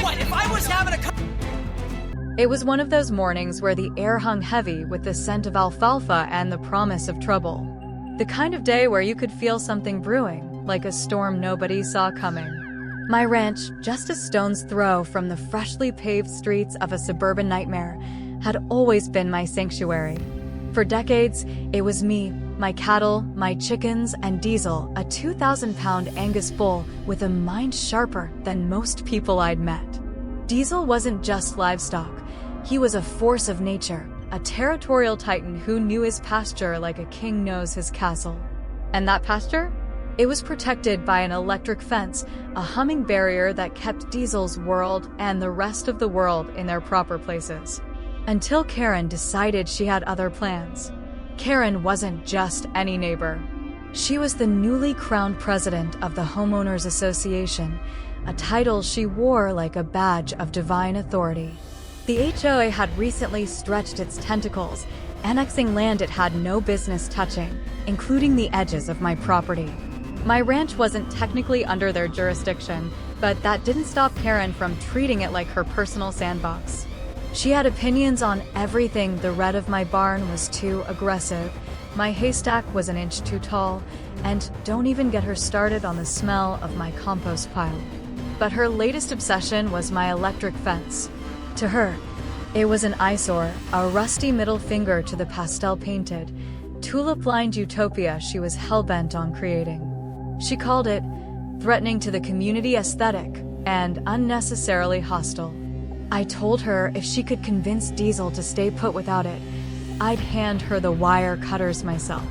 What if I was having a... It was one of those mornings where the air hung heavy with the scent of alfalfa and the promise of trouble. The kind of day where you could feel something brewing, like a storm nobody saw coming. My ranch, just a stone's throw from the freshly paved streets of a suburban nightmare, had always been my sanctuary. For decades, it was me, my cattle, my chickens, and Diesel, a 2,000-pound Angus bull with a mind sharper than most people I'd met. Diesel wasn't just livestock. He was a force of nature, a territorial titan who knew his pasture like a king knows his castle. And that pasture? It was protected by an electric fence, a humming barrier that kept Diesel's world and the rest of the world in their proper places. Until Karen decided she had other plans. Karen wasn't just any neighbor. She was the newly crowned president of the Homeowners Association, a title she wore like a badge of divine authority. The HOA had recently stretched its tentacles, annexing land it had no business touching, including the edges of my property. My ranch wasn't technically under their jurisdiction, but that didn't stop Karen from treating it like her personal sandbox. She had opinions on everything. The red of my barn was too aggressive, my haystack was an inch too tall, and don't even get her started on the smell of my compost pile. But her latest obsession was my electric fence. To her, it was an eyesore, a rusty middle finger to the pastel-painted, tulip-lined utopia she was hell-bent on creating. She called it threatening to the community aesthetic and unnecessarily hostile. I told her if she could convince Diesel to stay put without it, I'd hand her the wire cutters myself.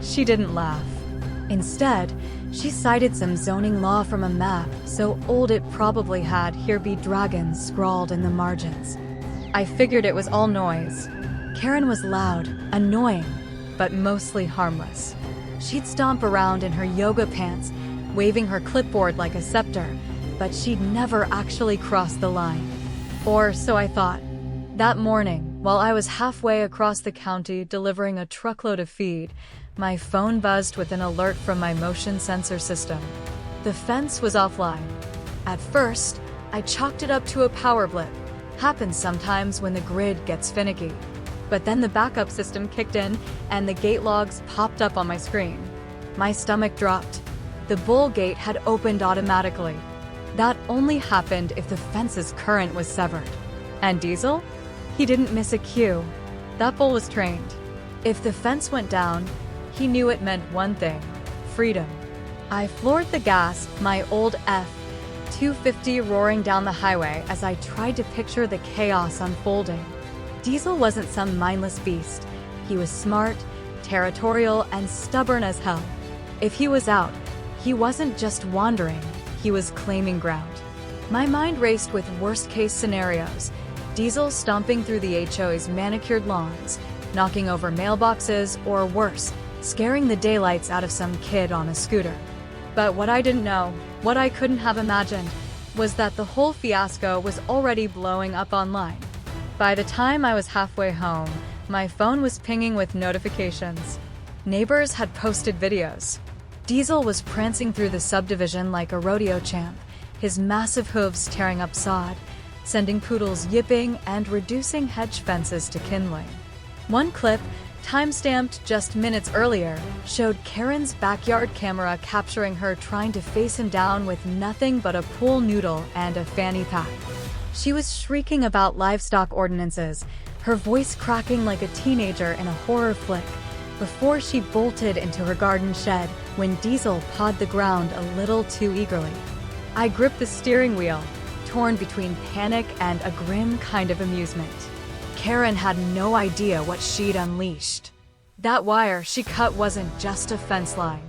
She didn't laugh. Instead, she cited some zoning law from a map so old it probably had "Here be dragons" scrawled in the margins. I figured it was all noise. Karen was loud, annoying, but mostly harmless. She'd stomp around in her yoga pants, waving her clipboard like a scepter, but she'd never actually cross the line. Or so I thought. That morning, while I was halfway across the county delivering a truckload of feed, my phone buzzed with an alert from my motion sensor system. The fence was offline. At first, I chalked it up to a power blip. Happens sometimes when the grid gets finicky. But then the backup system kicked in, and the gate logs popped up on my screen. My stomach dropped. The bull gate had opened automatically. That only happened if the fence's current was severed. And Diesel? He didn't miss a cue. That bull was trained. If the fence went down, he knew it meant one thing: freedom. I floored the gas, my old F-250 roaring down the highway as I tried to picture the chaos unfolding. Diesel wasn't some mindless beast. He was smart, territorial, and stubborn as hell. If he was out, he wasn't just wandering, he was claiming ground. My mind raced with worst-case scenarios. Diesel stomping through the HOA's manicured lawns, knocking over mailboxes, or worse, scaring the daylights out of some kid on a scooter. But what I didn't know, what I couldn't have imagined, was that the whole fiasco was already blowing up online. By the time I was halfway home, my phone was pinging with notifications. Neighbors had posted videos. Diesel was prancing through the subdivision like a rodeo champ, his massive hooves tearing up sod, sending poodles yipping and reducing hedge fences to kindling. One clip, time-stamped just minutes earlier, showed Karen's backyard camera capturing her trying to face him down with nothing but a pool noodle and a fanny pack. She was shrieking about livestock ordinances, her voice cracking like a teenager in a horror flick, before she bolted into her garden shed when Diesel pawed the ground a little too eagerly. I gripped the steering wheel, torn between panic and a grim kind of amusement. Karen had no idea what she'd unleashed. That wire she cut wasn't just a fence line.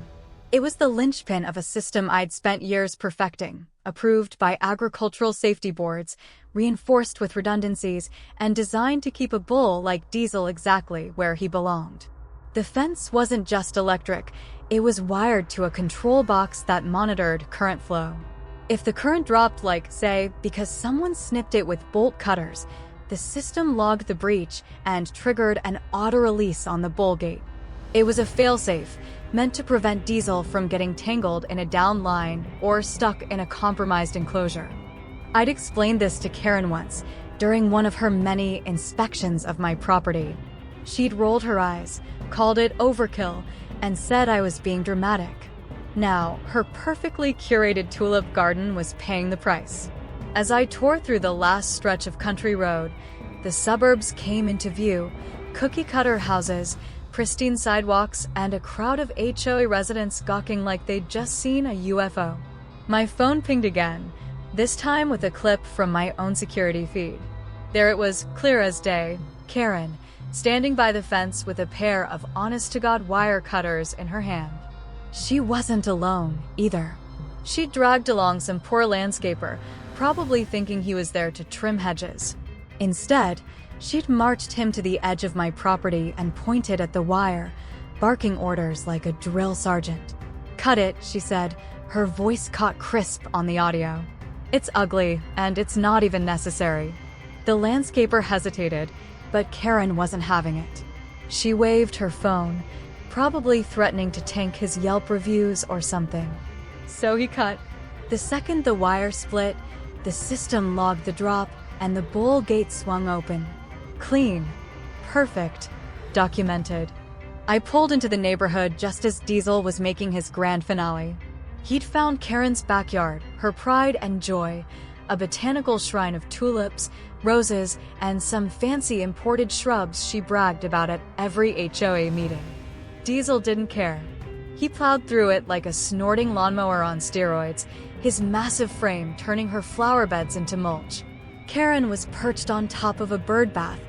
It was the linchpin of a system I'd spent years perfecting, approved by agricultural safety boards, reinforced with redundancies, and designed to keep a bull like Diesel exactly where he belonged. The fence wasn't just electric, it was wired to a control box that monitored current flow. If the current dropped, like, say, because someone snipped it with bolt cutters, the system logged the breach and triggered an auto-release on the bull gate. It was a failsafe, meant to prevent Diesel from getting tangled in a down line or stuck in a compromised enclosure. I'd explained this to Karen once, during one of her many inspections of my property. She'd rolled her eyes, called it overkill, and said I was being dramatic. Now, her perfectly curated tulip garden was paying the price. As I tore through the last stretch of country road, the suburbs came into view, cookie-cutter houses, pristine sidewalks, and a crowd of HOA residents gawking like they'd just seen a UFO. My phone pinged again, this time with a clip from my own security feed. There it was, clear as day, Karen, standing by the fence with a pair of honest-to-God wire cutters in her hand. She wasn't alone, either. She'd dragged along some poor landscaper, probably thinking he was there to trim hedges. Instead, she'd marched him to the edge of my property and pointed at the wire, barking orders like a drill sergeant. "Cut it," she said, her voice caught crisp on the audio. "It's ugly, and it's not even necessary." The landscaper hesitated, but Karen wasn't having it. She waved her phone, probably threatening to tank his Yelp reviews or something. So he cut. The second the wire split, the system logged the drop, and the bowl gate swung open. Clean. Perfect. Documented. I pulled into the neighborhood just as Diesel was making his grand finale. He'd found Karen's backyard, her pride and joy, a botanical shrine of tulips, roses, and some fancy imported shrubs she bragged about at every HOA meeting. Diesel didn't care. He plowed through it like a snorting lawnmower on steroids, his massive frame turning her flower beds into mulch. Karen was perched on top of a bird bath,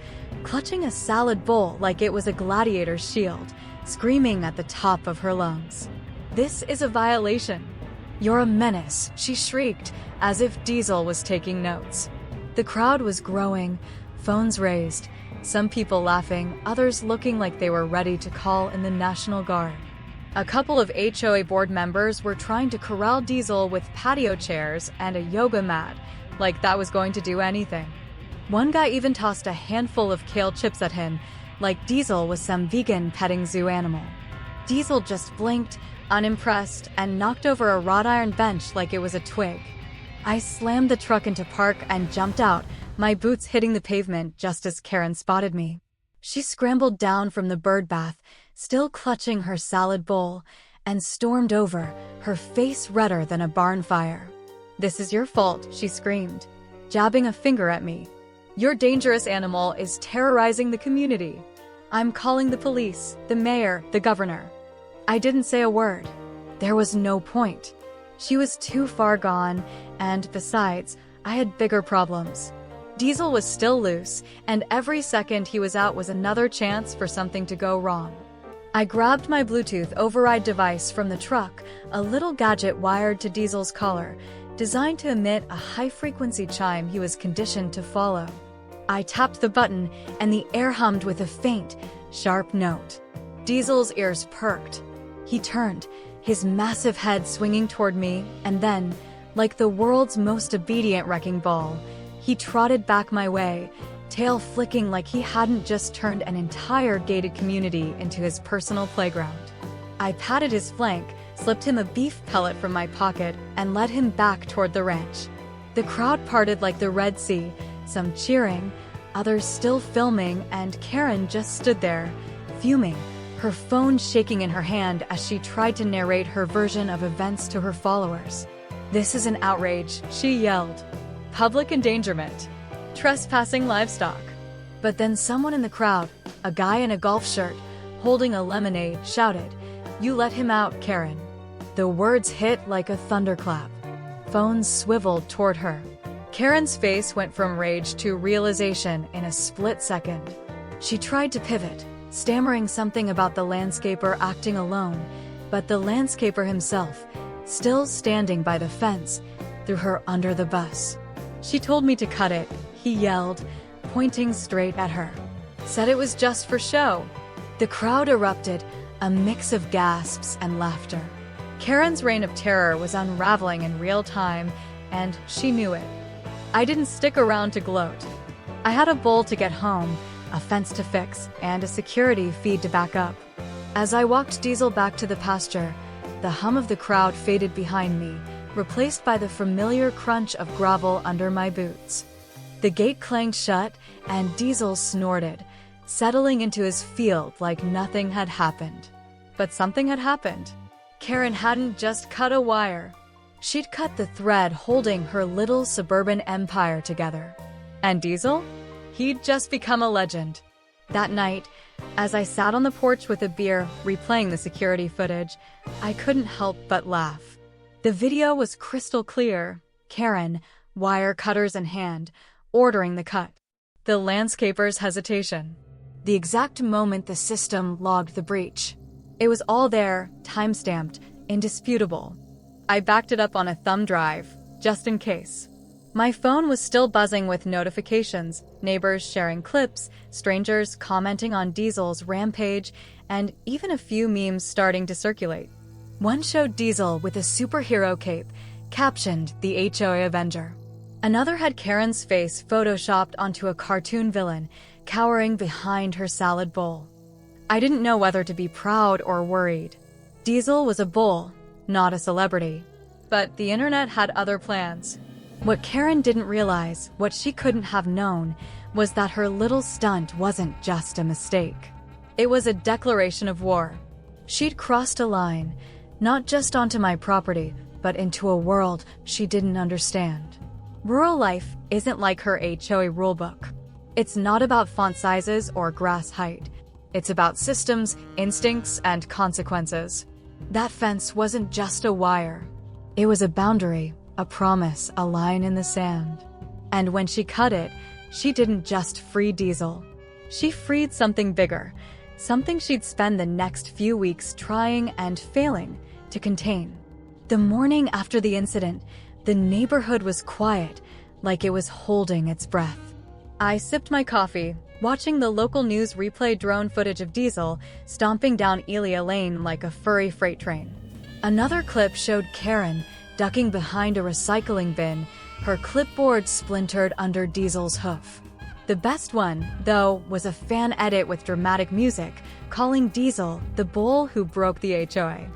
clutching a salad bowl like it was a gladiator's shield, screaming at the top of her lungs. "This is a violation. You're a menace," she shrieked, as if Diesel was taking notes. The crowd was growing, phones raised, some people laughing, others looking like they were ready to call in the National Guard. A couple of HOA board members were trying to corral Diesel with patio chairs and a yoga mat, like that was going to do anything. One guy even tossed a handful of kale chips at him, like Diesel was some vegan petting zoo animal. Diesel just blinked, unimpressed, and knocked over a wrought iron bench like it was a twig. I slammed the truck into park and jumped out, my boots hitting the pavement just as Karen spotted me. She scrambled down from the bird bath, still clutching her salad bowl, and stormed over, her face redder than a barn fire. "This is your fault," she screamed, jabbing a finger at me. "Your dangerous animal is terrorizing the community. I'm calling the police, the mayor, the governor." I didn't say a word. There was no point. She was too far gone, and besides, I had bigger problems. Diesel was still loose, and every second he was out was another chance for something to go wrong. I grabbed my Bluetooth override device from the truck, a little gadget wired to Diesel's collar, designed to emit a high-frequency chime he was conditioned to follow. I tapped the button, and the air hummed with a faint, sharp note. Diesel's ears perked. He turned, his massive head swinging toward me, and then, like the world's most obedient wrecking ball, he trotted back my way, tail flicking like he hadn't just turned an entire gated community into his personal playground. I patted his flank, slipped him a beef pellet from my pocket, and led him back toward the ranch. The crowd parted like the Red Sea, some cheering, others still filming, and Karen just stood there, fuming, her phone shaking in her hand as she tried to narrate her version of events to her followers. "This is an outrage," she yelled. "Public endangerment. Trespassing livestock." But then someone in the crowd, a guy in a golf shirt, holding a lemonade, shouted, "You let him out, Karen." The words hit like a thunderclap. Phones swiveled toward her. Karen's face went from rage to realization in a split second. She tried to pivot, stammering something about the landscaper acting alone, but the landscaper himself, still standing by the fence, threw her under the bus. "She told me to cut it," he yelled, pointing straight at her. "Said it was just for show." The crowd erupted, a mix of gasps and laughter. Karen's reign of terror was unraveling in real time, and she knew it. I didn't stick around to gloat. I had a bowl to get home, a fence to fix, and a security feed to back up. As I walked Diesel back to the pasture, the hum of the crowd faded behind me, replaced by the familiar crunch of gravel under my boots. The gate clanged shut, and Diesel snorted, settling into his field like nothing had happened. But something had happened. Karen hadn't just cut a wire. She'd cut the thread holding her little suburban empire together. And Diesel? He'd just become a legend. That night, as I sat on the porch with a beer, replaying the security footage, I couldn't help but laugh. The video was crystal clear. Karen, wire cutters in hand, ordering the cut. The landscaper's hesitation. The exact moment the system logged the breach. It was all there, time-stamped, indisputable. I backed it up on a thumb drive, just in case. My phone was still buzzing with notifications, neighbors sharing clips, strangers commenting on Diesel's rampage, and even a few memes starting to circulate. One showed Diesel with a superhero cape, captioned the HOA Avenger. Another had Karen's face photoshopped onto a cartoon villain, cowering behind her salad bowl. I didn't know whether to be proud or worried. Diesel was a bull, not a celebrity. But the internet had other plans. What Karen didn't realize, what she couldn't have known, was that her little stunt wasn't just a mistake. It was a declaration of war. She'd crossed a line, not just onto my property, but into a world she didn't understand. Rural life isn't like her HOA rulebook. It's not about font sizes or grass height. It's about systems, instincts, and consequences. That fence wasn't just a wire. It was a boundary, a promise, a line in the sand. And when she cut it, she didn't just free Diesel. She freed something bigger, something she'd spend the next few weeks trying and failing to contain. The morning after the incident, the neighborhood was quiet, like it was holding its breath. I sipped my coffee, watching the local news replay drone footage of Diesel stomping down Elia Lane like a furry freight train. Another clip showed Karen ducking behind a recycling bin, her clipboard splintered under Diesel's hoof. The best one, though, was a fan edit with dramatic music, calling Diesel the bull who broke the HOA.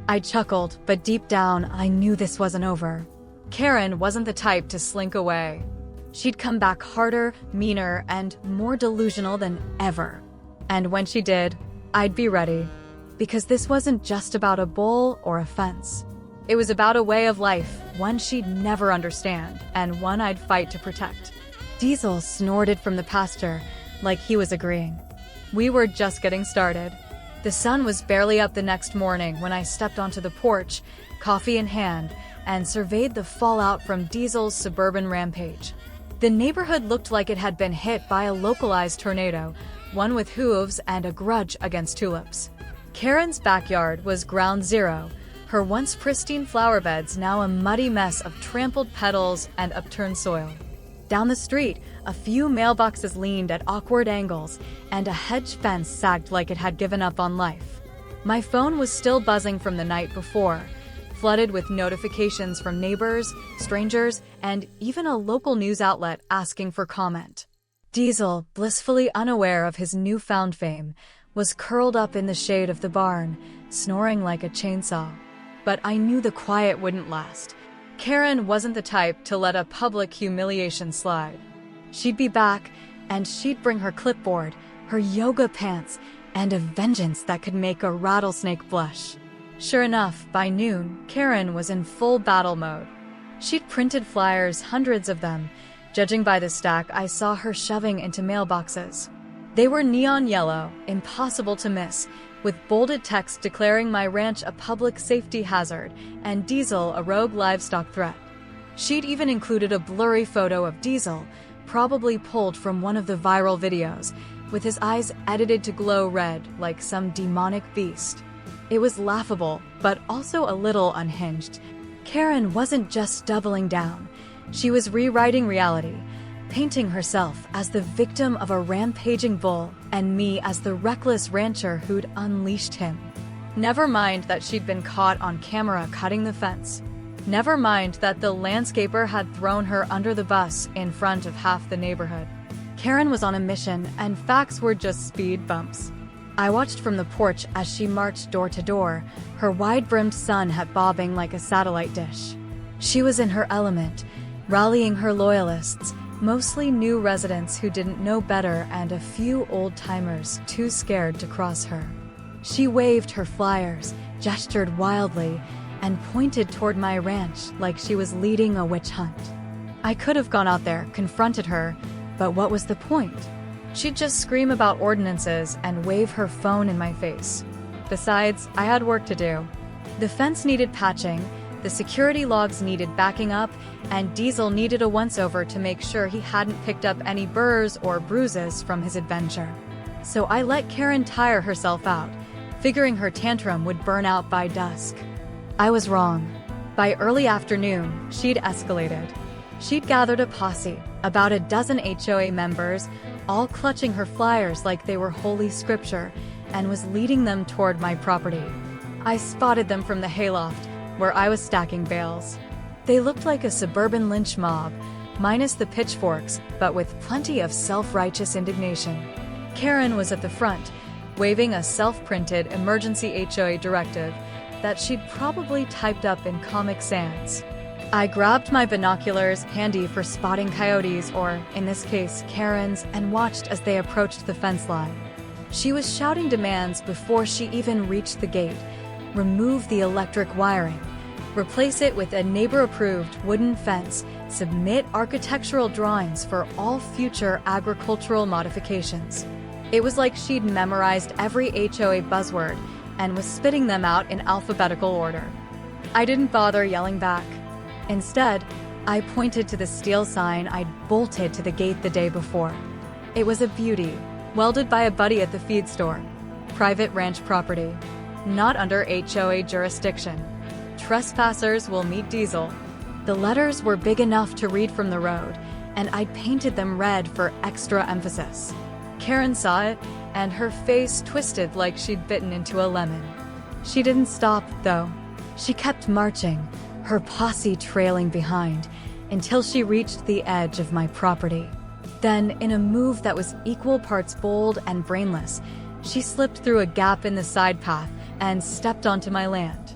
I chuckled, but deep down, I knew this wasn't over. Karen wasn't the type to slink away. She'd come back harder, meaner, and more delusional than ever. And when she did, I'd be ready. Because this wasn't just about a bull or a fence. It was about a way of life, one she'd never understand, and one I'd fight to protect. Diesel snorted from the pasture, like he was agreeing. We were just getting started. The sun was barely up the next morning when I stepped onto the porch, coffee in hand, and surveyed the fallout from Diesel's suburban rampage. The neighborhood looked like it had been hit by a localized tornado, one with hooves and a grudge against tulips. Karen's backyard was ground zero, her once pristine flower beds now a muddy mess of trampled petals and upturned soil. Down the street, a few mailboxes leaned at awkward angles, and a hedge fence sagged like it had given up on life. My phone was still buzzing from the night before, flooded with notifications from neighbors, strangers, and even a local news outlet asking for comment. Diesel, blissfully unaware of his newfound fame, was curled up in the shade of the barn, snoring like a chainsaw. But I knew the quiet wouldn't last. Karen wasn't the type to let a public humiliation slide. She'd be back, and she'd bring her clipboard, her yoga pants, and a vengeance that could make a rattlesnake blush. Sure enough, by noon, Karen was in full battle mode. She'd printed flyers, hundreds of them. Judging by the stack, I saw her shoving into mailboxes. They were neon yellow, impossible to miss, with bolded text declaring my ranch a public safety hazard and Diesel a rogue livestock threat. She'd even included a blurry photo of Diesel, probably pulled from one of the viral videos, with his eyes edited to glow red like some demonic beast. It was laughable, but also a little unhinged. Karen wasn't just doubling down. She was rewriting reality, painting herself as the victim of a rampaging bull and me as the reckless rancher who'd unleashed him. Never mind that she'd been caught on camera cutting the fence. Never mind that the landscaper had thrown her under the bus in front of half the neighborhood. Karen was on a mission, and facts were just speed bumps. I watched from the porch as she marched door to door, her wide-brimmed sun hat bobbing like a satellite dish. She was in her element, rallying her loyalists, mostly new residents who didn't know better and a few old-timers too scared to cross her. She waved her flyers, gestured wildly, and pointed toward my ranch like she was leading a witch hunt. I could have gone out there, confronted her, but what was the point? She'd just scream about ordinances and wave her phone in my face. Besides, I had work to do. The fence needed patching, the security logs needed backing up, and Diesel needed a once-over to make sure he hadn't picked up any burrs or bruises from his adventure. So I let Karen tire herself out, figuring her tantrum would burn out by dusk. I was wrong. By early afternoon, she'd escalated. She'd gathered a posse, about a dozen HOA members, all clutching her flyers like they were holy scripture, and was leading them toward my property. I spotted them from the hayloft, where I was stacking bales. They looked like a suburban lynch mob, minus the pitchforks, but with plenty of self-righteous indignation. Karen was at the front, waving a self-printed emergency HOA directive that she'd probably typed up in Comic Sans. I grabbed my binoculars, handy for spotting coyotes, or, in this case, Karens, and watched as they approached the fence line. She was shouting demands before she even reached the gate. Remove the electric wiring. Replace it with a neighbor-approved wooden fence. Submit architectural drawings for all future agricultural modifications. It was like she'd memorized every HOA buzzword and was spitting them out in alphabetical order. I didn't bother yelling back. Instead, I pointed to the steel sign I'd bolted to the gate the day before. It was a beauty, welded by a buddy at the feed store. Private ranch property. Not under HOA jurisdiction. Trespassers will meet Diesel. The letters were big enough to read from the road, and I'd painted them red for extra emphasis. Karen saw it, and her face twisted like she'd bitten into a lemon. She didn't stop, though. She kept marching, her posse trailing behind, until she reached the edge of my property. Then, in a move that was equal parts bold and brainless, she slipped through a gap in the side path and stepped onto my land.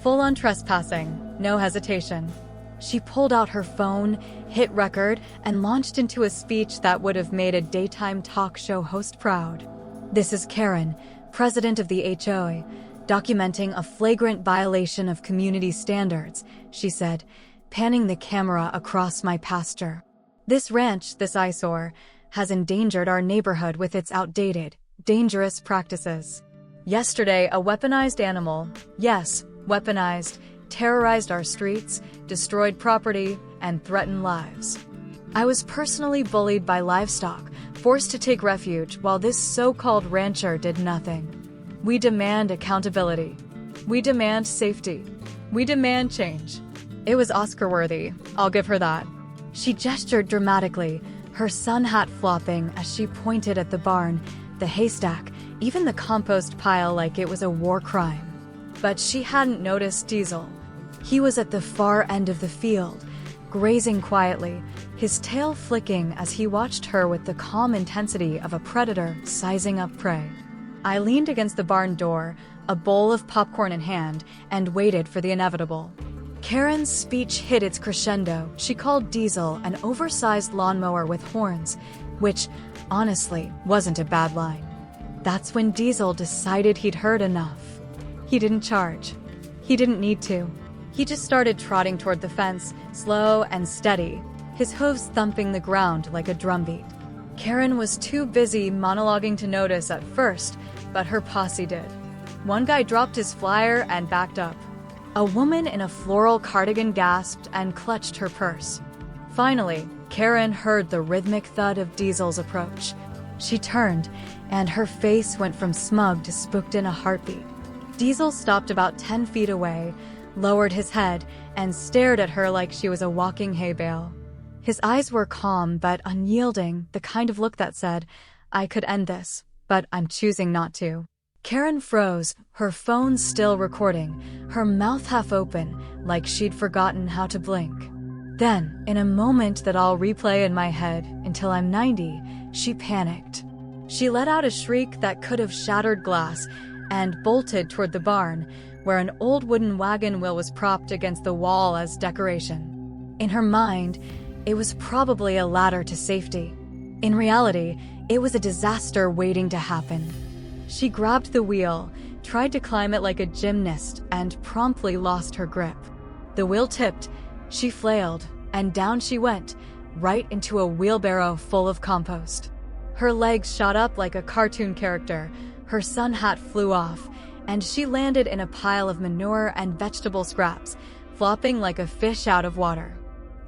Full-on trespassing, no hesitation. She pulled out her phone, hit record, and launched into a speech that would have made a daytime talk show host proud. This is Karen, president of the HOA, documenting a flagrant violation of community standards, she said, panning the camera across my pasture. This ranch, this eyesore, has endangered our neighborhood with its outdated, dangerous practices. Yesterday, a weaponized animal, yes, weaponized, terrorized our streets, destroyed property, and threatened lives. I was personally bullied by livestock, forced to take refuge while this so-called rancher did nothing. We demand accountability. We demand safety. We demand change. It was Oscar-worthy, I'll give her that. She gestured dramatically, her sun hat flopping as she pointed at the barn, the haystack, even the compost pile like it was a war crime. But she hadn't noticed Diesel. He was at the far end of the field, grazing quietly, his tail flicking as he watched her with the calm intensity of a predator sizing up prey. I leaned against the barn door, a bowl of popcorn in hand, and waited for the inevitable. Karen's speech hit its crescendo. She called Diesel an oversized lawnmower with horns, which, honestly, wasn't a bad line. That's when Diesel decided he'd heard enough. He didn't charge. He didn't need to. He just started trotting toward the fence, slow and steady, his hooves thumping the ground like a drumbeat. Karen was too busy monologuing to notice at first, but her posse did. One guy dropped his flyer and backed up. A woman in a floral cardigan gasped and clutched her purse. Finally, Karen heard the rhythmic thud of Diesel's approach. She turned, and her face went from smug to spooked in a heartbeat. Diesel stopped about 10 feet away, lowered his head, and stared at her like she was a walking hay bale. His eyes were calm but unyielding, the kind of look that said, I could end this, but I'm choosing not to. Karen froze, her phone still recording, her mouth half open, like she'd forgotten how to blink. Then, in a moment that I'll replay in my head until I'm 90, she panicked. She let out a shriek that could have shattered glass and bolted toward the barn, where an old wooden wagon wheel was propped against the wall as decoration. In her mind, it was probably a ladder to safety. In reality, it was a disaster waiting to happen. She grabbed the wheel, tried to climb it like a gymnast, and promptly lost her grip. The wheel tipped, she flailed, and down she went, right into a wheelbarrow full of compost. Her legs shot up like a cartoon character, her sun hat flew off, and she landed in a pile of manure and vegetable scraps, flopping like a fish out of water.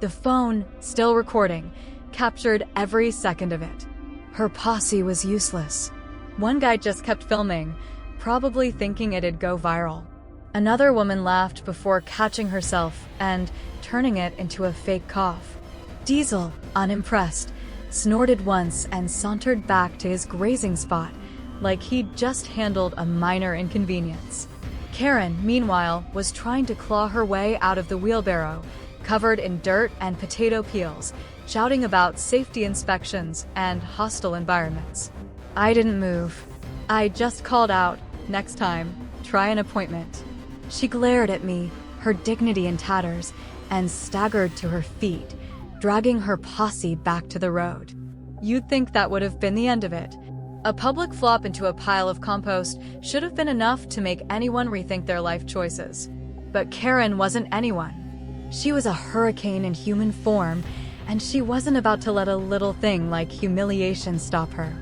The phone, still recording, captured every second of it. Her posse was useless. One guy just kept filming, probably thinking it'd go viral. Another woman laughed before catching herself and turning it into a fake cough. Diesel, unimpressed, snorted once and sauntered back to his grazing spot, like he'd just handled a minor inconvenience. Karen, meanwhile, was trying to claw her way out of the wheelbarrow, covered in dirt and potato peels, shouting about safety inspections and hostile environments. I didn't move. I just called out, "Next time, try an appointment." She glared at me, her dignity in tatters, and staggered to her feet, dragging her posse back to the road. You'd think that would have been the end of it. A public flop into a pile of compost should have been enough to make anyone rethink their life choices. But Karen wasn't anyone. She was a hurricane in human form, and she wasn't about to let a little thing like humiliation stop her.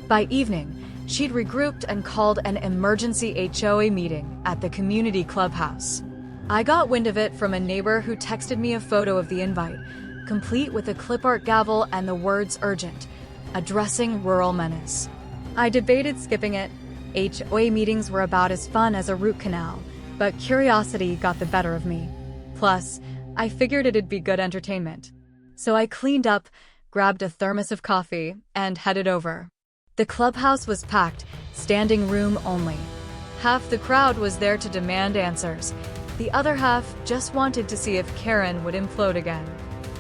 By evening, she'd regrouped and called an emergency HOA meeting at the community clubhouse. I got wind of it from a neighbor who texted me a photo of the invite, complete with a clip art gavel and the words urgent, addressing rural menace. I debated skipping it. HOA meetings were about as fun as a root canal, but curiosity got the better of me. Plus, I figured it'd be good entertainment. So I cleaned up, grabbed a thermos of coffee, and headed over. The clubhouse was packed, standing room only. Half the crowd was there to demand answers. The other half just wanted to see if Karen would implode again.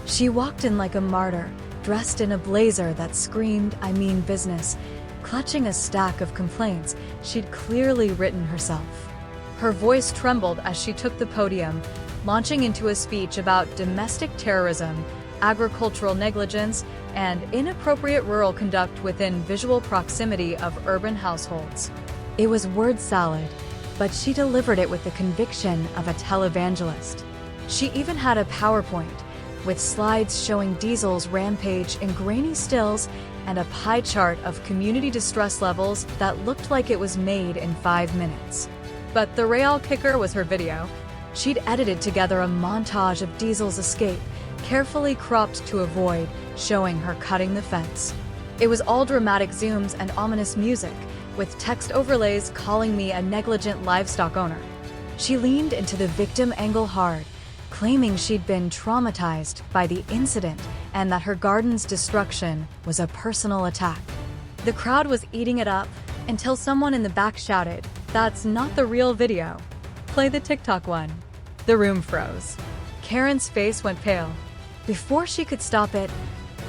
She walked in like a martyr, dressed in a blazer that screamed, "I mean business," clutching a stack of complaints she'd clearly written herself. Her voice trembled as she took the podium, launching into a speech about domestic terrorism, agricultural negligence, and inappropriate rural conduct within visual proximity of urban households. It was word salad, but she delivered it with the conviction of a televangelist. She even had a PowerPoint, with slides showing Diesel's rampage in grainy stills and a pie chart of community distress levels that looked like it was made in 5 minutes. But the real kicker was her video. She'd edited together a montage of Diesel's escape, carefully cropped to avoid showing her cutting the fence. It was all dramatic zooms and ominous music, with text overlays calling me a negligent livestock owner. She leaned into the victim angle hard, claiming she'd been traumatized by the incident and that her garden's destruction was a personal attack. The crowd was eating it up until someone in the back shouted, "That's not the real video. Play the TikTok one." The room froze. Karen's face went pale. Before she could stop it,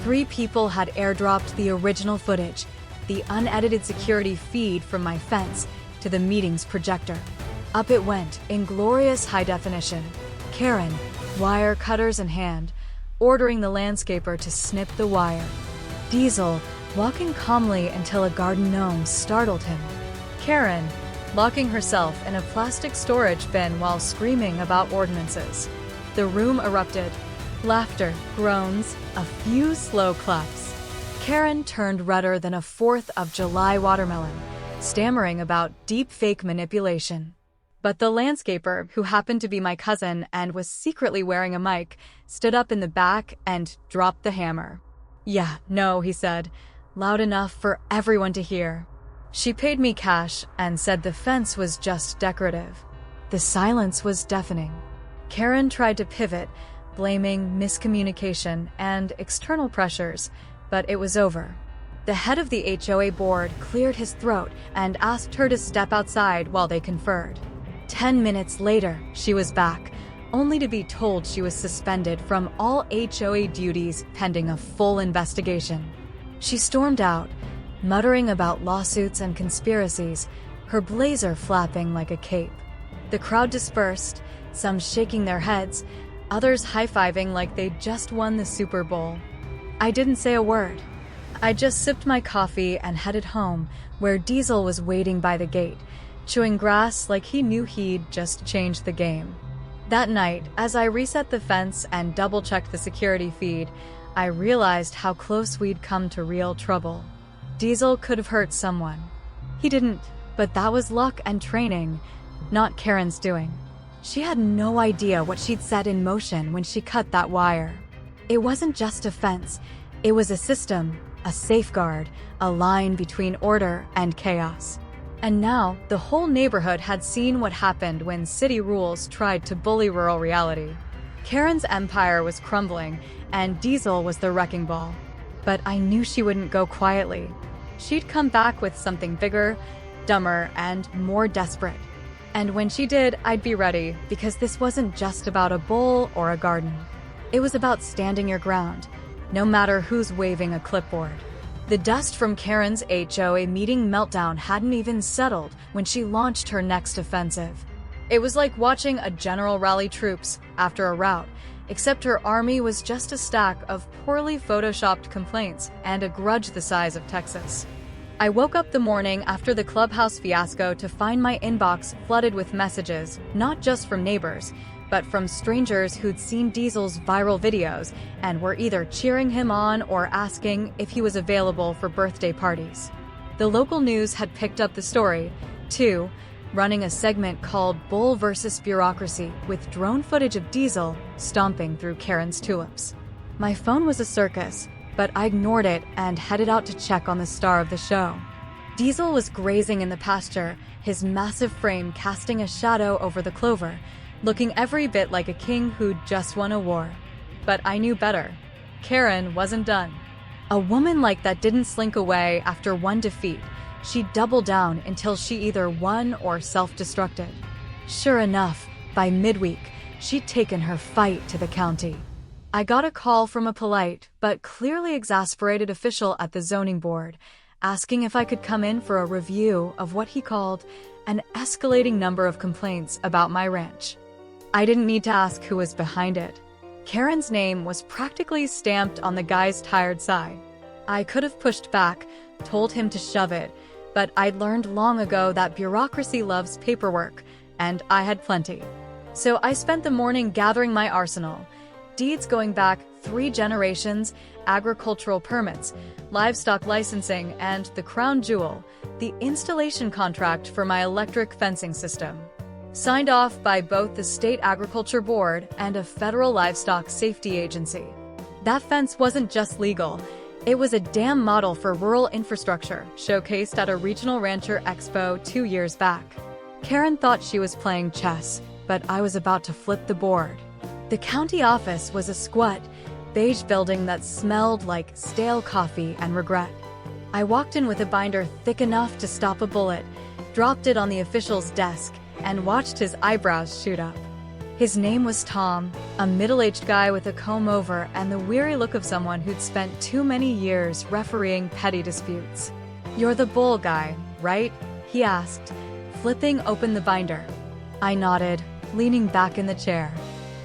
3 people had airdropped the original footage, the unedited security feed from my fence, to the meeting's projector. Up it went, in glorious high definition. Karen, wire cutters in hand, ordering the landscaper to snip the wire. Diesel, walking calmly until a garden gnome startled him. Karen, locking herself in a plastic storage bin while screaming about ordinances. The room erupted. Laughter, groans, a few slow claps. Karen turned redder than a 4th of July watermelon, stammering about deep fake manipulation. But the landscaper, who happened to be my cousin and was secretly wearing a mic, stood up in the back and dropped the hammer. "Yeah, no," he said, loud enough for everyone to hear. She paid me cash and said the fence was just decorative. The silence was deafening. Karen tried to pivot, blaming miscommunication and external pressures, but it was over. The head of the HOA board cleared his throat and asked her to step outside while they conferred. 10 minutes later, she was back, only to be told she was suspended from all HOA duties pending a full investigation. She stormed out, muttering about lawsuits and conspiracies, her blazer flapping like a cape. The crowd dispersed, some shaking their heads, others high-fiving like they'd just won the Super Bowl. I didn't say a word. I just sipped my coffee and headed home, where Diesel was waiting by the gate, chewing grass like he knew he'd just changed the game. That night, as I reset the fence and double-checked the security feed, I realized how close we'd come to real trouble. Diesel could have hurt someone. He didn't, but that was luck and training, not Karen's doing. She had no idea what she'd set in motion when she cut that wire. It wasn't just a fence, it was a system, a safeguard, a line between order and chaos. And now, the whole neighborhood had seen what happened when city rules tried to bully rural reality. Karen's empire was crumbling, and Diesel was the wrecking ball. But I knew she wouldn't go quietly. She'd come back with something bigger, dumber, and more desperate. And when she did, I'd be ready, because this wasn't just about a bowl or a garden. It was about standing your ground, no matter who's waving a clipboard. The dust from Karen's HOA meeting meltdown hadn't even settled when she launched her next offensive. It was like watching a general rally troops after a rout, except her army was just a stack of poorly photoshopped complaints and a grudge the size of Texas. I woke up the morning after the clubhouse fiasco to find my inbox flooded with messages, not just from neighbors, but from strangers who'd seen Diesel's viral videos and were either cheering him on or asking if he was available for birthday parties. The local news had picked up the story, too, running a segment called Bull versus Bureaucracy with drone footage of Diesel stomping through Karen's tulips. My phone was a circus, but I ignored it and headed out to check on the star of the show. Diesel was grazing in the pasture, his massive frame casting a shadow over the clover, looking every bit like a king who'd just won a war. But I knew better. Karen wasn't done. A woman like that didn't slink away after one defeat. She'd double down until she either won or self-destructed. Sure enough, by midweek, she'd taken her fight to the county. I got a call from a polite but clearly exasperated official at the zoning board, asking if I could come in for a review of what he called an escalating number of complaints about my ranch. I didn't need to ask who was behind it. Karen's name was practically stamped on the guy's tired sigh. I could have pushed back, told him to shove it, but I'd learned long ago that bureaucracy loves paperwork, and I had plenty. So I spent the morning gathering my arsenal. Deeds going back 3 generations, agricultural permits, livestock licensing, and the crown jewel, the installation contract for my electric fencing system. Signed off by both the State Agriculture Board and a federal livestock safety agency. That fence wasn't just legal, it was a damn model for rural infrastructure showcased at a regional rancher expo 2 years back. Karen thought she was playing chess, but I was about to flip the board. The county office was a squat, beige building that smelled like stale coffee and regret. I walked in with a binder thick enough to stop a bullet, dropped it on the official's desk, and watched his eyebrows shoot up. His name was Tom, a middle-aged guy with a comb-over and the weary look of someone who'd spent too many years refereeing petty disputes. "You're the bull guy, right?" he asked, flipping open the binder. I nodded, leaning back in the chair.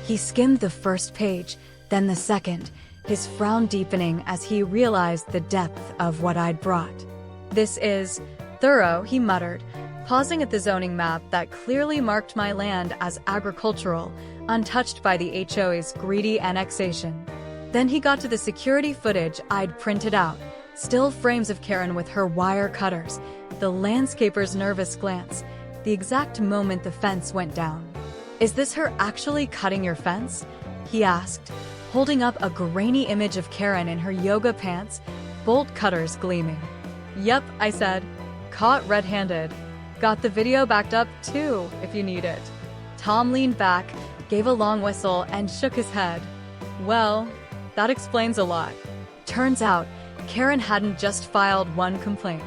He skimmed the first page, then the second, his frown deepening as he realized the depth of what I'd brought. "This is thorough," he muttered, pausing at the zoning map that clearly marked my land as agricultural, untouched by the HOA's greedy annexation. Then he got to the security footage I'd printed out, still frames of Karen with her wire cutters, the landscaper's nervous glance, the exact moment the fence went down. "Is this her actually cutting your fence?" he asked, holding up a grainy image of Karen in her yoga pants, bolt cutters gleaming. "Yep," I said. "Caught red-handed. Got the video backed up, too, if you need it." Tom leaned back, gave a long whistle, and shook his head. "Well, that explains a lot." Turns out, Karen hadn't just filed one complaint.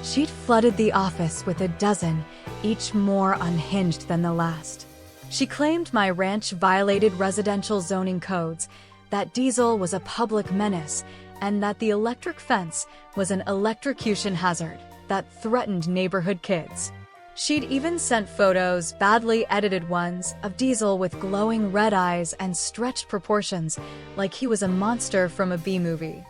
She'd flooded the office with a dozen, each more unhinged than the last. She claimed my ranch violated residential zoning codes, that Diesel was a public menace, and that the electric fence was an electrocution hazard that threatened neighborhood kids. She'd even sent photos, badly edited ones, of Diesel with glowing red eyes and stretched proportions, like he was a monster from a B-movie.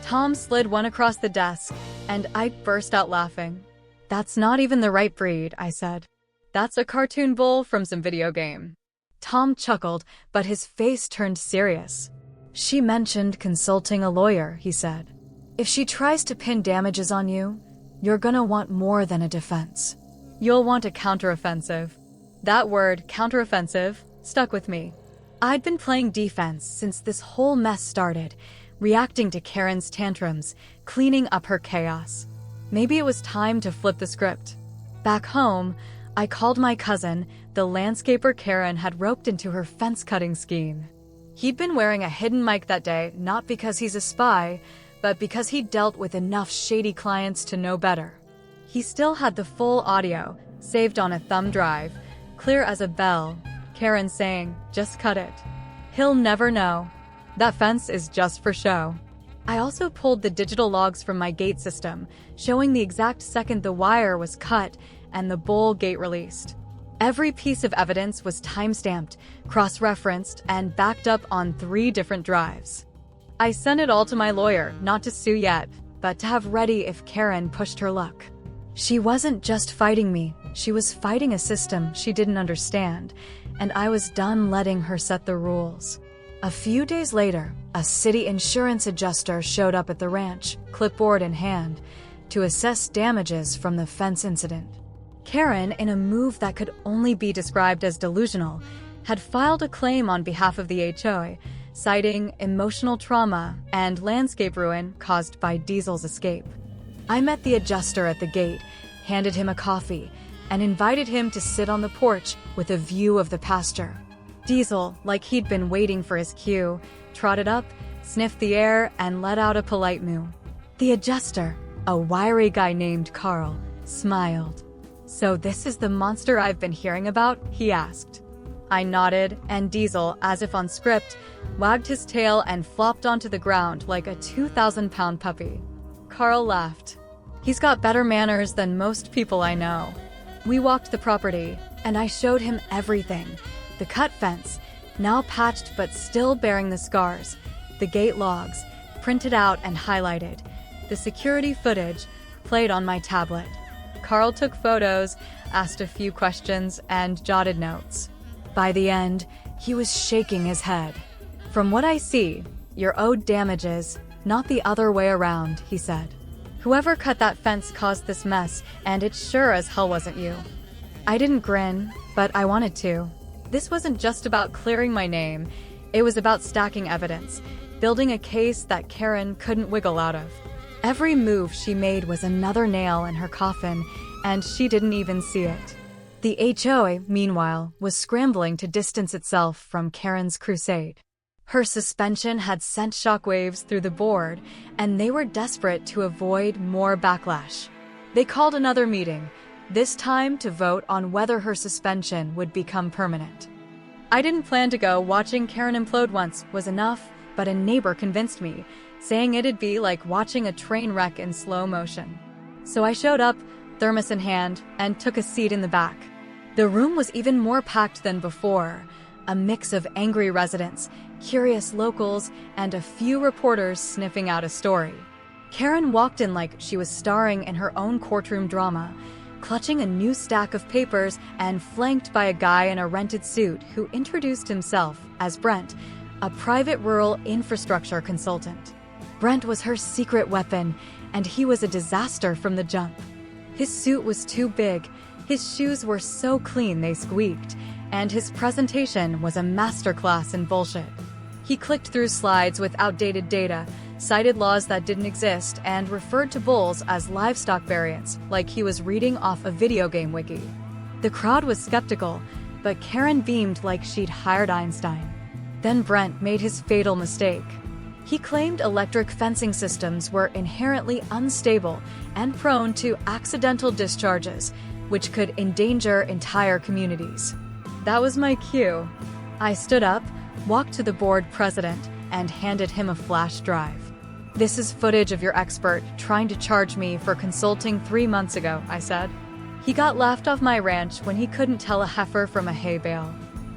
Tom slid one across the desk, and I burst out laughing. "That's not even the right breed," I said. "That's a cartoon bull from some video game." Tom chuckled, but his face turned serious. "She mentioned consulting a lawyer," he said. "If she tries to pin damages on you, you're gonna want more than a defense. You'll want a counteroffensive." That word, counteroffensive, stuck with me. I'd been playing defense since this whole mess started, reacting to Karen's tantrums, cleaning up her chaos. Maybe it was time to flip the script. Back home, I called my cousin, the landscaper Karen had roped into her fence-cutting scheme. He'd been wearing a hidden mic that day, not because he's a spy, but because he'd dealt with enough shady clients to know better. He still had the full audio, saved on a thumb drive, clear as a bell, Karen saying, "Just cut it. He'll never know. That fence is just for show." I also pulled the digital logs from my gate system, showing the exact second the wire was cut and the bull gate released. Every piece of evidence was time-stamped, cross-referenced, and backed up on 3 different drives. I sent it all to my lawyer, not to sue yet, but to have ready if Karen pushed her luck. She wasn't just fighting me, she was fighting a system she didn't understand, and I was done letting her set the rules. A few days later, a city insurance adjuster showed up at the ranch, clipboard in hand, to assess damages from the fence incident. Karen, in a move that could only be described as delusional, had filed a claim on behalf of the HOA, citing emotional trauma and landscape ruin caused by Diesel's escape. I met the adjuster at the gate, handed him a coffee, and invited him to sit on the porch with a view of the pasture. Diesel, like he'd been waiting for his cue, trotted up, sniffed the air, and let out a polite moo. The adjuster, a wiry guy named Carl, smiled. "So this is the monster I've been hearing about?" he asked. I nodded, and Diesel, as if on script, wagged his tail and flopped onto the ground like a 2,000-pound puppy. Carl laughed. "He's got better manners than most people I know." We walked the property, and I showed him everything. The cut fence, now patched but still bearing the scars, the gate logs, printed out and highlighted, the security footage, played on my tablet. Carl took photos, asked a few questions, and jotted notes. By the end, he was shaking his head. "From what I see, you're owed damages, not the other way around," he said. "Whoever cut that fence caused this mess, and it sure as hell wasn't you." I didn't grin, but I wanted to. This wasn't just about clearing my name, it was about stacking evidence, building a case that Karen couldn't wiggle out of. Every move she made was another nail in her coffin, and she didn't even see it. The HOA, meanwhile, was scrambling to distance itself from Karen's crusade. Her suspension had sent shockwaves through the board, and they were desperate to avoid more backlash. They called another meeting, this time to vote on whether her suspension would become permanent. I didn't plan to go. Watching Karen implode once was enough, but a neighbor convinced me, saying it'd be like watching a train wreck in slow motion. So I showed up, thermos in hand, and took a seat in the back. The room was even more packed than before, a mix of angry residents, curious locals, and a few reporters sniffing out a story. Karen walked in like she was starring in her own courtroom drama, clutching a new stack of papers and flanked by a guy in a rented suit who introduced himself as Brent, a private rural infrastructure consultant. Brent was her secret weapon, and he was a disaster from the jump. His suit was too big, his shoes were so clean they squeaked, and his presentation was a masterclass in bullshit. He clicked through slides with outdated data, cited laws that didn't exist, and referred to bulls as livestock variants, like he was reading off a video game wiki. The crowd was skeptical, but Karen beamed like she'd hired Einstein. Then Brent made his fatal mistake. He claimed electric fencing systems were inherently unstable and prone to accidental discharges, which could endanger entire communities. That was my cue. I stood up, walked to the board president, and handed him a flash drive. "This is footage of your expert trying to charge me for consulting 3 months ago," I said. He got laughed off my ranch when he couldn't tell a heifer from a hay bale.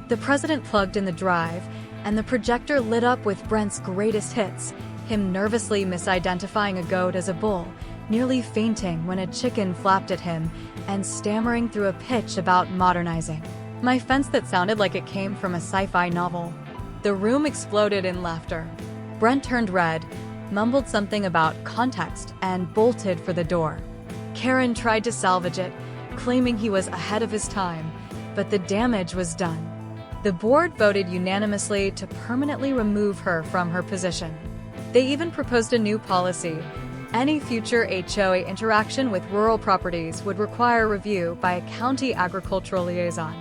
The president plugged in the drive, and the projector lit up with Brent's greatest hits, him nervously misidentifying a goat as a bull, nearly fainting when a chicken flapped at him, and stammering through a pitch about modernizing. My fence that sounded like it came from a sci-fi novel. The room exploded in laughter. Brent turned red, mumbled something about context, and bolted for the door. Karen tried to salvage it, claiming he was ahead of his time, but the damage was done. The board voted unanimously to permanently remove her from her position. They even proposed a new policy. Any future HOA interaction with rural properties would require review by a county agricultural liaison.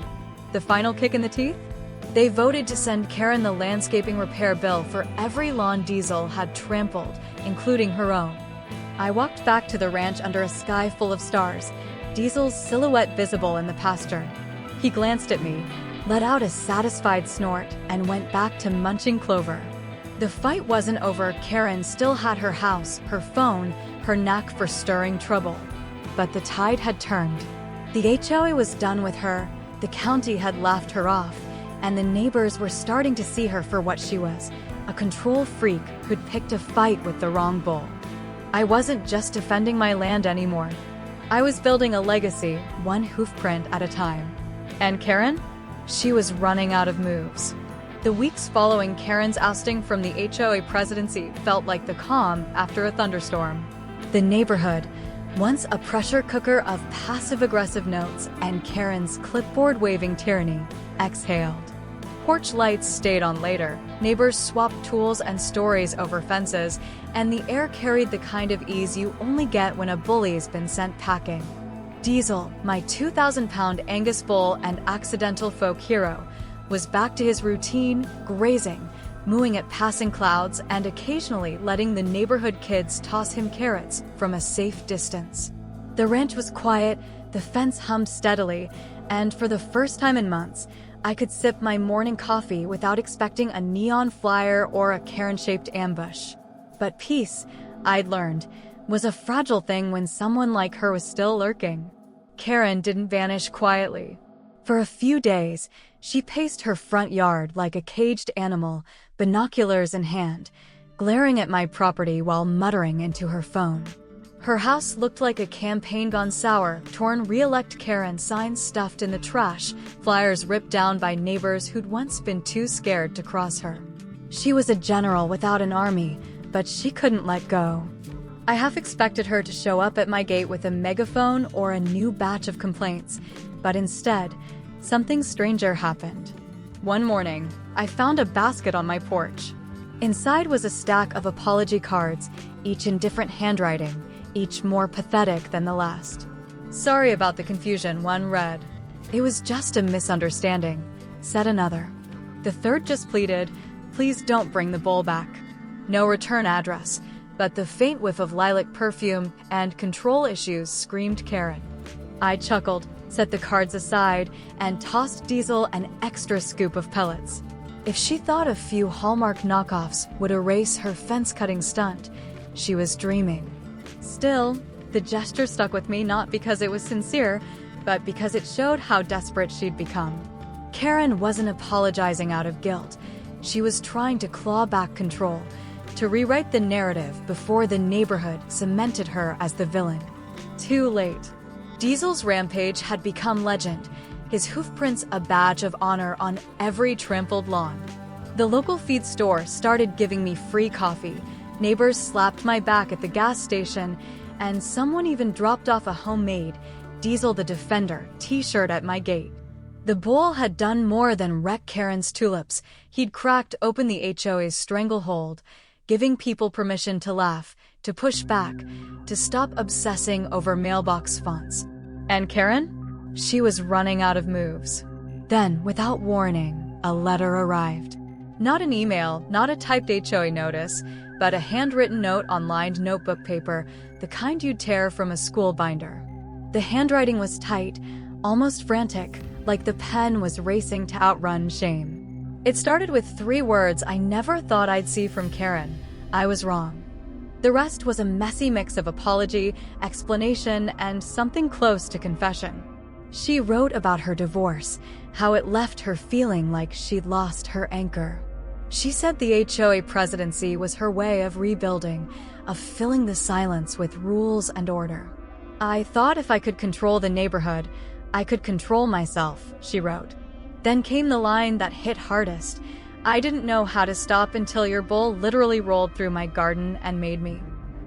The final kick in the teeth? They voted to send Karen the landscaping repair bill for every lawn Diesel had trampled, including her own. I walked back to the ranch under a sky full of stars, Diesel's silhouette visible in the pasture. He glanced at me, let out a satisfied snort, and went back to munching clover. The fight wasn't over. Karen still had her house, her phone, her knack for stirring trouble. But the tide had turned. The HOA was done with her, the county had laughed her off, and the neighbors were starting to see her for what she was, a control freak who'd picked a fight with the wrong bull. I wasn't just defending my land anymore. I was building a legacy, one hoofprint at a time. And Karen? She was running out of moves. The weeks following Karen's ousting from the HOA presidency felt like the calm after a thunderstorm. The neighborhood, once a pressure cooker of passive-aggressive notes and Karen's clipboard-waving tyranny, exhaled. Porch lights stayed on later, neighbors swapped tools and stories over fences, and the air carried the kind of ease you only get when a bully's been sent packing. Diesel, my 2,000-pound Angus bull and accidental folk hero, was back to his routine, grazing, mooing at passing clouds, and occasionally letting the neighborhood kids toss him carrots from a safe distance. The ranch was quiet, the fence hummed steadily, and for the first time in months, I could sip my morning coffee without expecting a neon flyer or a Karen-shaped ambush. But peace, I'd learned, was a fragile thing when someone like her was still lurking. Karen didn't vanish quietly. For a few days, she paced her front yard like a caged animal, binoculars in hand, glaring at my property while muttering into her phone. Her house looked like a campaign gone sour, torn "Re-elect Karen" signs stuffed in the trash, flyers ripped down by neighbors who'd once been too scared to cross her. She was a general without an army, but she couldn't let go. I half expected her to show up at my gate with a megaphone or a new batch of complaints, but instead, something stranger happened. One morning, I found a basket on my porch. Inside was a stack of apology cards, each in different handwriting, each more pathetic than the last. "Sorry about the confusion," one read. "It was just a misunderstanding," said another. The third just pleaded, "Please don't bring the bull back." No return address, but the faint whiff of lilac perfume and control issues screamed Karen. I chuckled, set the cards aside, and tossed Diesel an extra scoop of pellets. If she thought a few Hallmark knockoffs would erase her fence-cutting stunt, she was dreaming. Still, the gesture stuck with me not because it was sincere, but because it showed how desperate she'd become. Karen wasn't apologizing out of guilt. She was trying to claw back control, to rewrite the narrative before the neighborhood cemented her as the villain. Too late. Diesel's rampage had become legend, his hoofprints a badge of honor on every trampled lawn. The local feed store started giving me free coffee, neighbors slapped my back at the gas station, and someone even dropped off a homemade Diesel the Defender t-shirt at my gate. The bull had done more than wreck Karen's tulips. He'd cracked open the HOA's stranglehold, giving people permission to laugh, to push back, to stop obsessing over mailbox fonts. And Karen? She was running out of moves. Then, without warning, a letter arrived. Not an email, not a typed HOA notice, but a handwritten note on lined notebook paper, the kind you'd tear from a school binder. The handwriting was tight, almost frantic, like the pen was racing to outrun shame. It started with 3 words I never thought I'd see from Karen. I was wrong. The rest was a messy mix of apology, explanation, and something close to confession. She wrote about her divorce, how it left her feeling like she'd lost her anchor. She said the HOA presidency was her way of rebuilding, of filling the silence with rules and order. "I thought if I could control the neighborhood, I could control myself," she wrote. Then came the line that hit hardest. "I didn't know how to stop until your bull literally rolled through my garden and made me."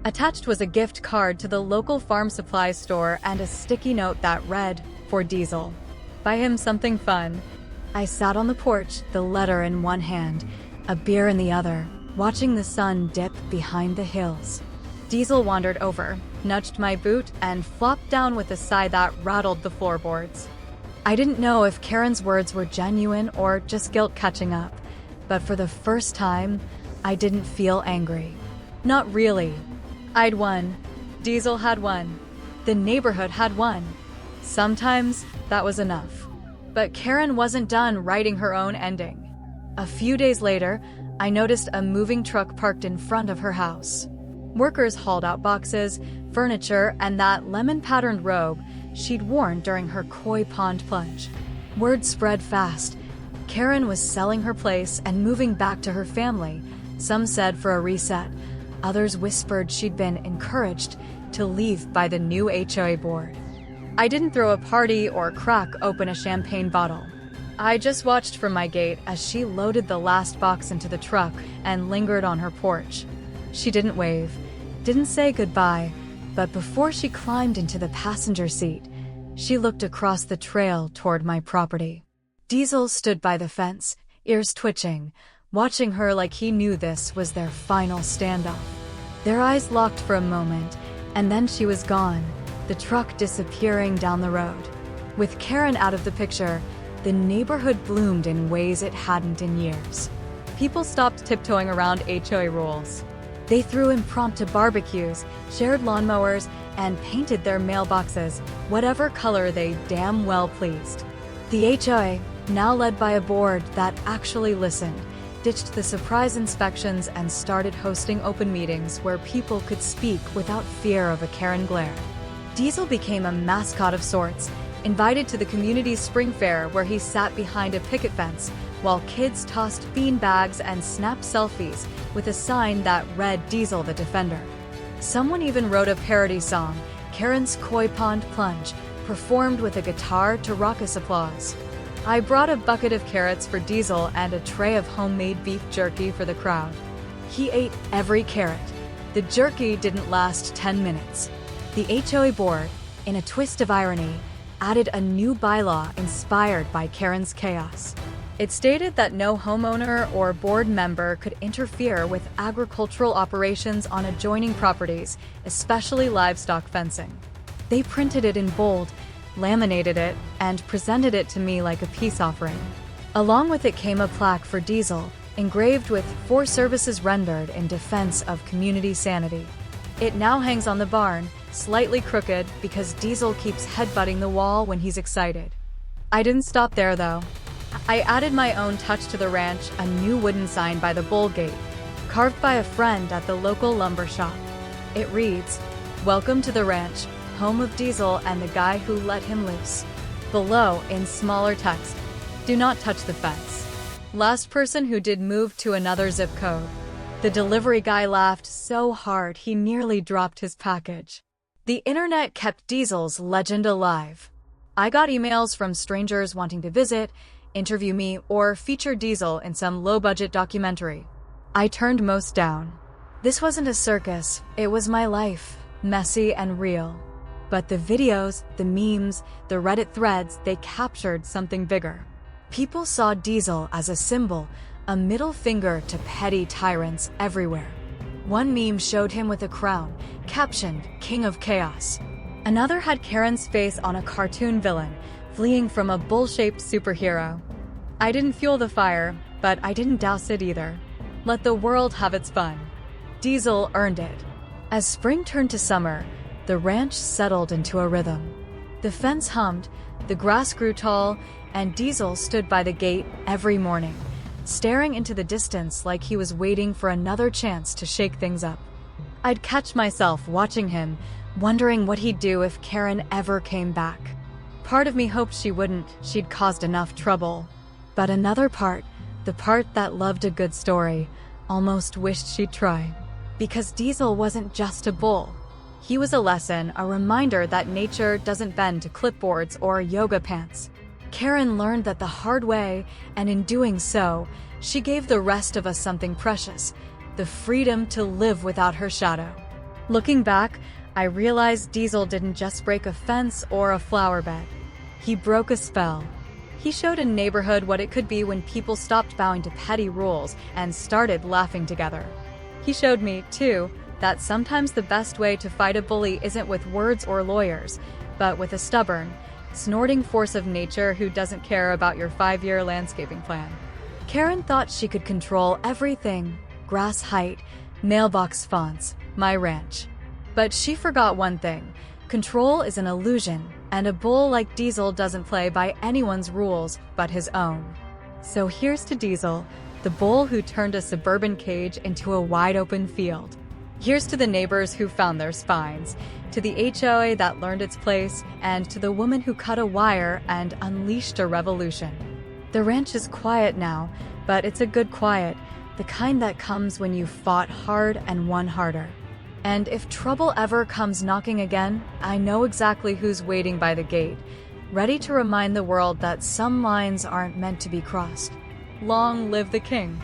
Attached was a gift card to the local farm supply store and a sticky note that read, "For Diesel. Buy him something fun." I sat on the porch, the letter in one hand, a beer in the other, watching the sun dip behind the hills. Diesel wandered over, nudged my boot, and flopped down with a sigh that rattled the floorboards. I didn't know if Karen's words were genuine or just guilt catching up, but for the first time, I didn't feel angry. Not really. I'd won. Diesel had won. The neighborhood had won. Sometimes that was enough. But Karen wasn't done writing her own ending. A few days later, I noticed a moving truck parked in front of her house. Workers hauled out boxes, furniture, and that lemon-patterned robe she'd worn during her koi pond plunge. Word spread fast. Karen was selling her place and moving back to her family. Some said for a reset. Others whispered she'd been encouraged to leave by the new HOA board. I didn't throw a party or crack open a champagne bottle. I just watched from my gate as she loaded the last box into the truck and lingered on her porch. She didn't wave, didn't say goodbye, but before she climbed into the passenger seat, she looked across the trail toward my property. Diesel stood by the fence, ears twitching, watching her like he knew this was their final standoff. Their eyes locked for a moment, and then she was gone, the truck disappearing down the road. With Karen out of the picture, the neighborhood bloomed in ways it hadn't in years. People stopped tiptoeing around HOA rules. They threw impromptu barbecues, shared lawnmowers, and painted their mailboxes whatever color they damn well pleased. The HOA, now led by a board that actually listened, ditched the surprise inspections and started hosting open meetings where people could speak without fear of a Karen glare. Diesel became a mascot of sorts, invited to the community's spring fair where he sat behind a picket fence while kids tossed bean bags and snapped selfies with a sign that read Diesel the Defender. Someone even wrote a parody song, Karen's Koi Pond Plunge, performed with a guitar to raucous applause. I brought a bucket of carrots for Diesel and a tray of homemade beef jerky for the crowd. He ate every carrot. The jerky didn't last 10 minutes. The HOA board, in a twist of irony, added a new bylaw inspired by Karen's chaos. It stated that no homeowner or board member could interfere with agricultural operations on adjoining properties, especially livestock fencing. They printed it in bold, laminated it, and presented it to me like a peace offering. Along with it came a plaque for Diesel, engraved with 4 services rendered in defense of community sanity. It now hangs on the barn, slightly crooked because Diesel keeps headbutting the wall when he's excited. I didn't stop there though. I added my own touch to the ranch, a new wooden sign by the bull gate, carved by a friend at the local lumber shop. It reads, "Welcome to the ranch, home of Diesel and the guy who let him loose." Below, in smaller text, "Do not touch the fence. Last person who did moved to another zip code." The delivery guy laughed so hard he nearly dropped his package. The internet kept Diesel's legend alive. I got emails from strangers wanting to visit, interview me, or feature Diesel in some low-budget documentary. I turned most down. This wasn't a circus, it was my life, messy and real. But the videos, the memes, the Reddit threads, they captured something bigger. People saw Diesel as a symbol, a middle finger to petty tyrants everywhere. One meme showed him with a crown, captioned, "King of Chaos." Another had Karen's face on a cartoon villain, fleeing from a bull-shaped superhero. I didn't fuel the fire, but I didn't douse it either. Let the world have its fun. Diesel earned it. As spring turned to summer, the ranch settled into a rhythm. The fence hummed, the grass grew tall, and Diesel stood by the gate every morning, staring into the distance like he was waiting for another chance to shake things up. I'd catch myself watching him, wondering what he'd do if Karen ever came back. Part of me hoped she wouldn't, she'd caused enough trouble. But another part, the part that loved a good story, almost wished she'd try. Because Diesel wasn't just a bull. He was a lesson, a reminder that nature doesn't bend to clipboards or yoga pants. Karen learned that the hard way, and in doing so, she gave the rest of us something precious, the freedom to live without her shadow. Looking back, I realized Diesel didn't just break a fence or a flower bed. He broke a spell. He showed a neighborhood what it could be when people stopped bowing to petty rules and started laughing together. He showed me, too, that sometimes the best way to fight a bully isn't with words or lawyers, but with a stubborn, snorting force of nature who doesn't care about your 5-year landscaping plan. Karen thought she could control everything: grass height, mailbox fonts, my ranch. But she forgot one thing: control is an illusion, and a bull like Diesel doesn't play by anyone's rules but his own. So here's to Diesel, the bull who turned a suburban cage into a wide-open field. Here's to the neighbors who found their spines, to the HOA that learned its place, and to the woman who cut a wire and unleashed a revolution. The ranch is quiet now, but it's a good quiet, the kind that comes when you fought hard and won harder. And if trouble ever comes knocking again, I know exactly who's waiting by the gate, ready to remind the world that some lines aren't meant to be crossed. Long live the king!